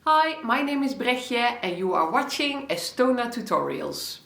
Hi, my name is BREGJE and you are watching Estona tutorials.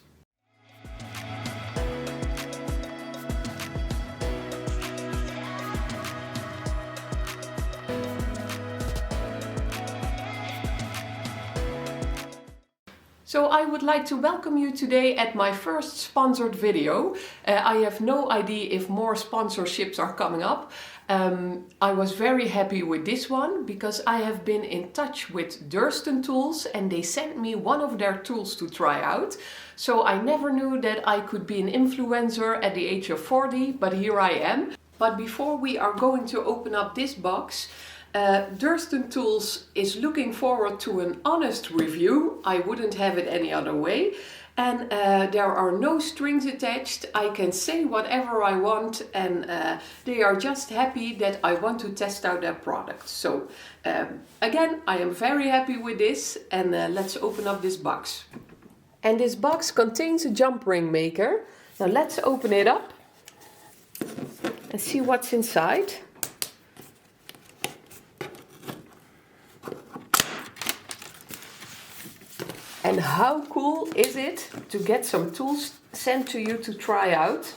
So I would like to welcome you today at my first sponsored video. I have no idea if more sponsorships are coming up. I was very happy with this one because I have been in touch with Durston tools and they sent me one of their tools to try out. So I never knew that I could be an influencer at the age of 40, but here I am. But before we are going to open up this box, Durston Tools is looking forward to an honest review. I wouldn't have it any other way. And there are no strings attached. I can say whatever I want and they are just happy that I want to test out their product. So again, I am very happy with this and let's open up this box. And this box contains a jump ring maker. Now let's open it up and see what's inside. And how cool is it to get some tools sent to you to try out?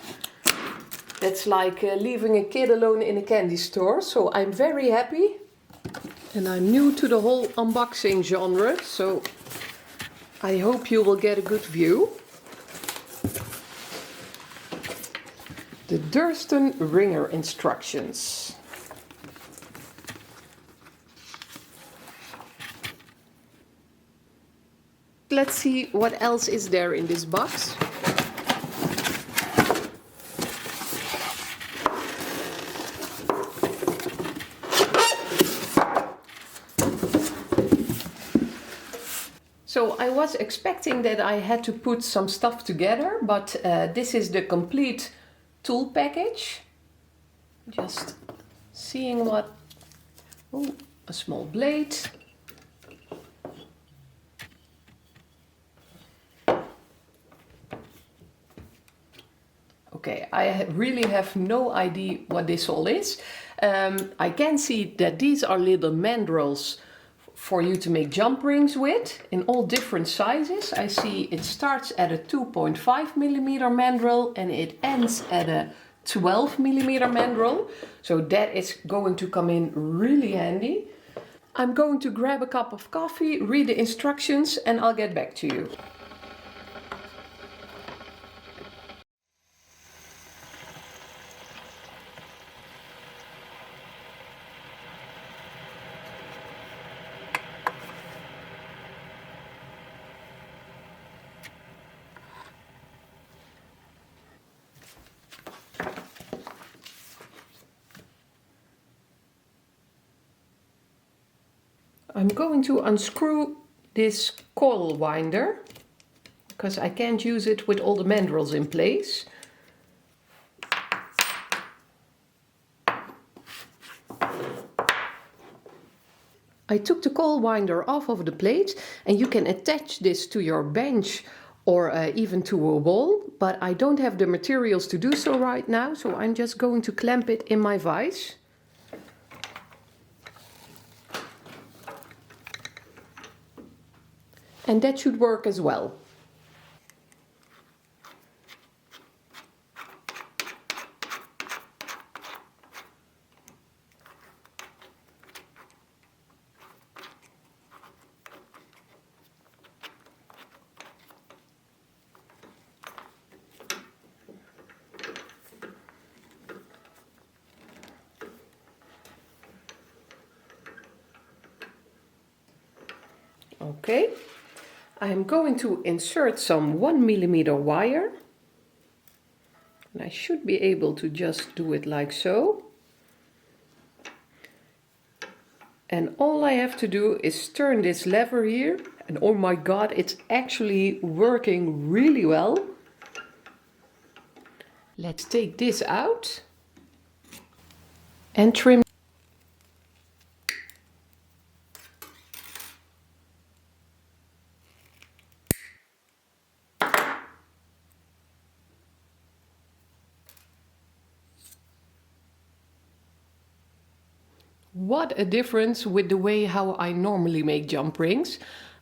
That's like leaving a kid alone in a candy store, so I'm very happy. And I'm new to the whole unboxing genre, so I hope you will get a good view. The Durston Ringer instructions. Let's see what else is there in this box. So I was expecting that I had to put some stuff together, but this is the complete tool package. Just seeing what... Oh, a small blade. Okay, I really have no idea what this all is. I can see that these are little mandrels for you to make jump rings with in all different sizes. I see it starts at a 2.5 millimeter mandrel and it ends at a 12 millimeter mandrel. So that is going to come in really handy. I'm going to grab a cup of coffee, read the instructions and I'll get back to you. I'm going to unscrew this coil winder because I can't use it with all the mandrels in place. I took the coil winder off of the plate and you can attach this to your bench or even to a wall, but I don't have the materials to do so right now, so I'm just going to clamp it in my vise. And that should work as well. Okay. I am going to insert some 1 millimeter wire. And I should be able to just do it like so. And all I have to do is turn this lever here. And oh my god, it's actually working really well. Let's take this out and trim. what a difference with the way how I normally make jump rings.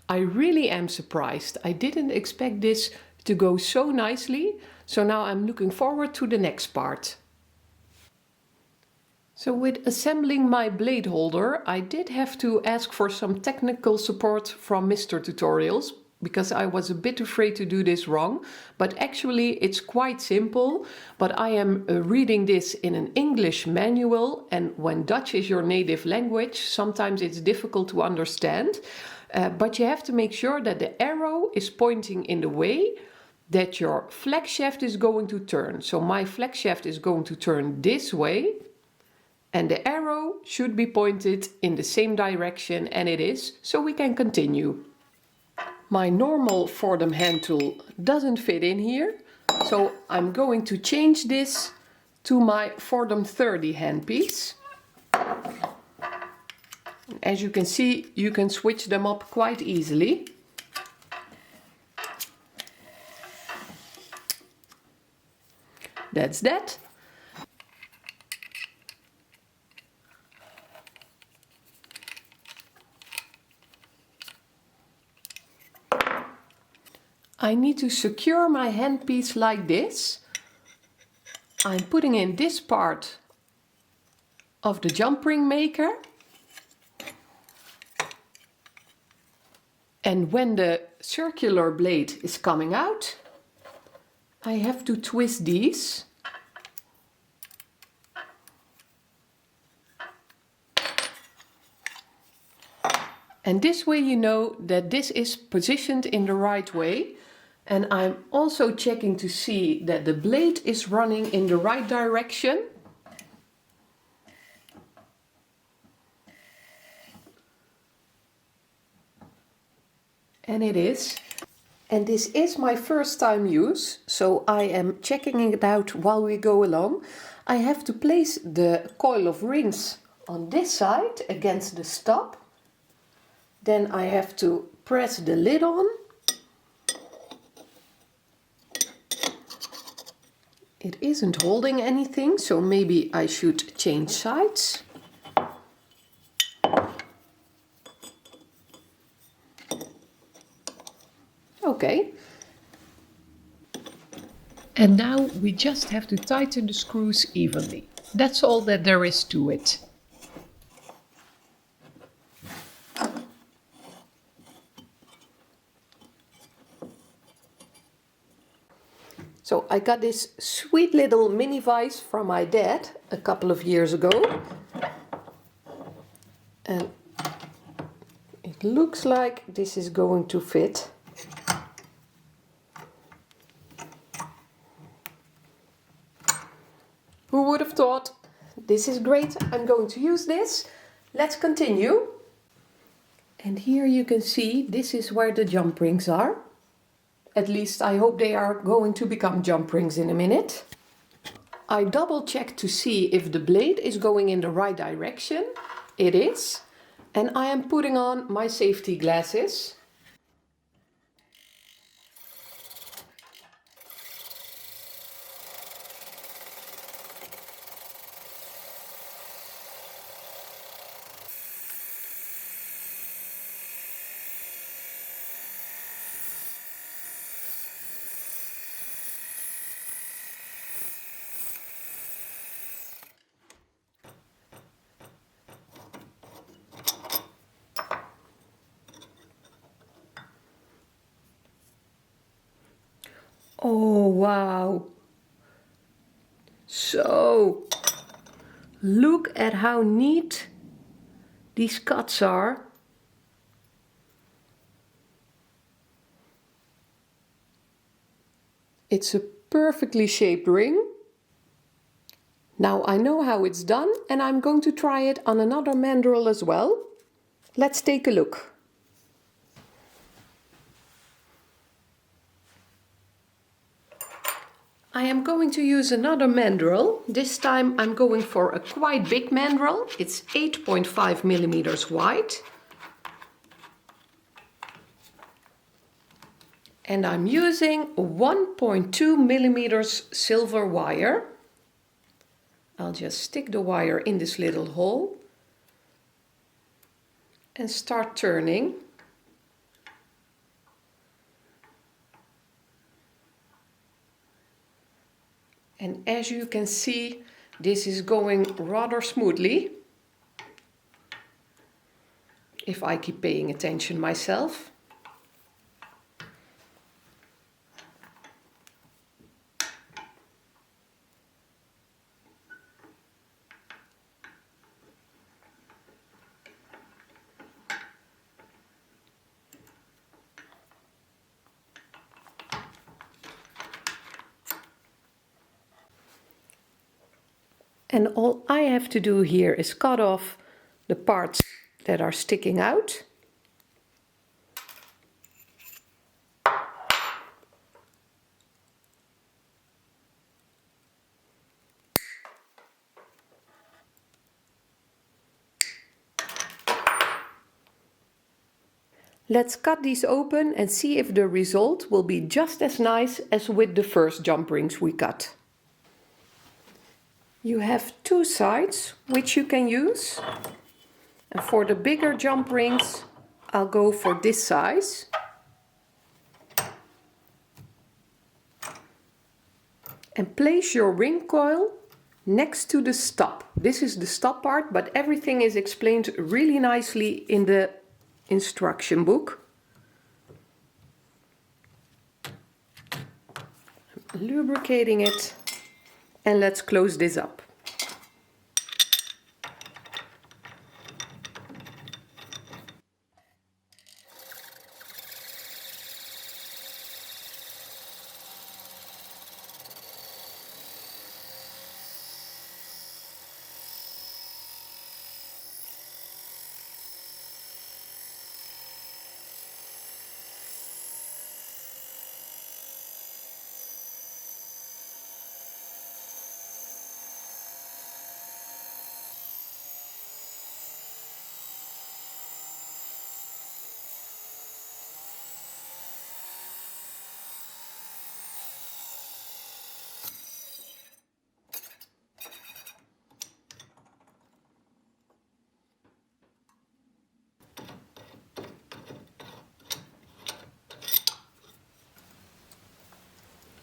I really am surprised. I didn't expect this to go so nicely. So now I'm looking forward to the next part. So with assembling my blade holder, I did have to ask for some technical support from Mr. Tutorials, because I was a bit afraid to do this wrong, but actually it's quite simple. But I am reading this in an English manual, and when Dutch is your native language, sometimes it's difficult to understand. But you have to make sure that the arrow is pointing in the way that your flex shaft is going to turn. So my flex shaft is going to turn this way, and the arrow should be pointed in the same direction, and it is, so we can continue. My normal Fordham hand tool doesn't fit in here, so I'm going to change this to my Fordham 30 handpiece. As you can see, you can switch them up quite easily. That's that. I need to secure my handpiece like this. I'm putting in this part of the jump ring maker. And when the circular blade is coming out, I have to twist these. And this way you know that this is positioned in the right way. And I'm also checking to see that the blade is running in the right direction. And it is. And this is my first time use, so I am checking it out while we go along. I have to place the coil of rings on this side against the stop. Then I have to press the lid on. It isn't holding anything, so maybe I should change sides. Okay. And now we just have to tighten the screws evenly. That's all that there is to it. So I got this sweet little mini vise from my dad a couple of years ago. And it looks like this is going to fit. Who would have thought? This is great, I'm going to use this. Let's continue. And here you can see this is where the jump rings are. At least I hope they are going to become jump rings in a minute. I double checked to see if the blade is going in the right direction. It is. And I am putting on my safety glasses. Oh, wow. So, look at how neat these cuts are. It's a perfectly shaped ring. Now I know how it's done, and I'm going to try it on another mandrel as well. Let's take a look. I am going to use another mandrel. This time I'm going for a quite big mandrel. It's 8.5 millimeters wide. And I'm using 1.2 millimeters silver wire. I'll just stick the wire in this little hole. and start turning. And as you can see, this is going rather smoothly, if I keep paying attention myself. And all I have to do here is cut off the parts that are sticking out. Let's cut these open and see if the result will be just as nice as with the first jump rings we cut. You have two sides which you can use. And for the bigger jump rings, I'll go for this size. And place your ring coil next to the stop. This is the stop part, but everything is explained really nicely in the instruction book. Lubricating it, and let's close this up.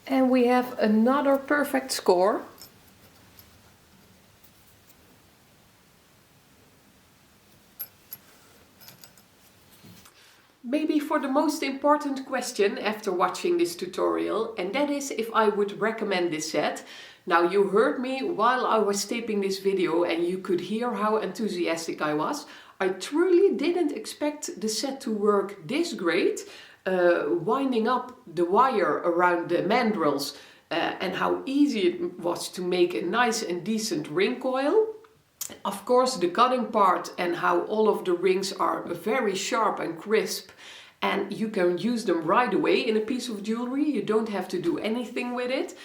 And we have another perfect score. Maybe for the most important question after watching this tutorial, and that is if I would recommend this set. Now, you heard me while I was taping this video and you could hear how enthusiastic I was. I truly didn't expect the set to work this great. Winding up the wire around the mandrels and how easy it was to make a nice and decent ring coil. Of course, the cutting part and how all of the rings are very sharp and crisp, and you can use them right away in a piece of jewelry. You don't have to do anything with it.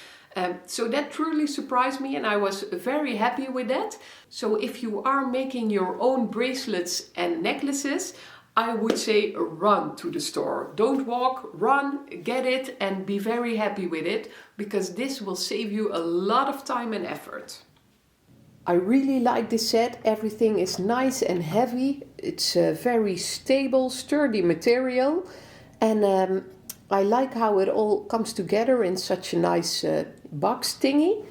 So that truly surprised me and I was very happy with that. So if you are making your own bracelets and necklaces, I would say run to the store. Don't walk, run, get it and be very happy with it, because this will save you a lot of time and effort. I really like this set. Everything is nice and heavy. It's a very stable, sturdy material. And I like how it all comes together in such a nice box thingy.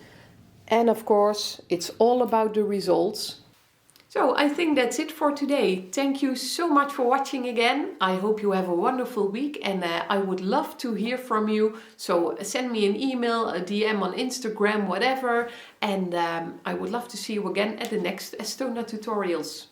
And of course, it's all about the results. So I think that's it for today. Thank you so much for watching again. I hope you have a wonderful week and I would love to hear from you. So send me an email, a DM on Instagram, whatever. And I would love to see you again at the next Estona tutorials.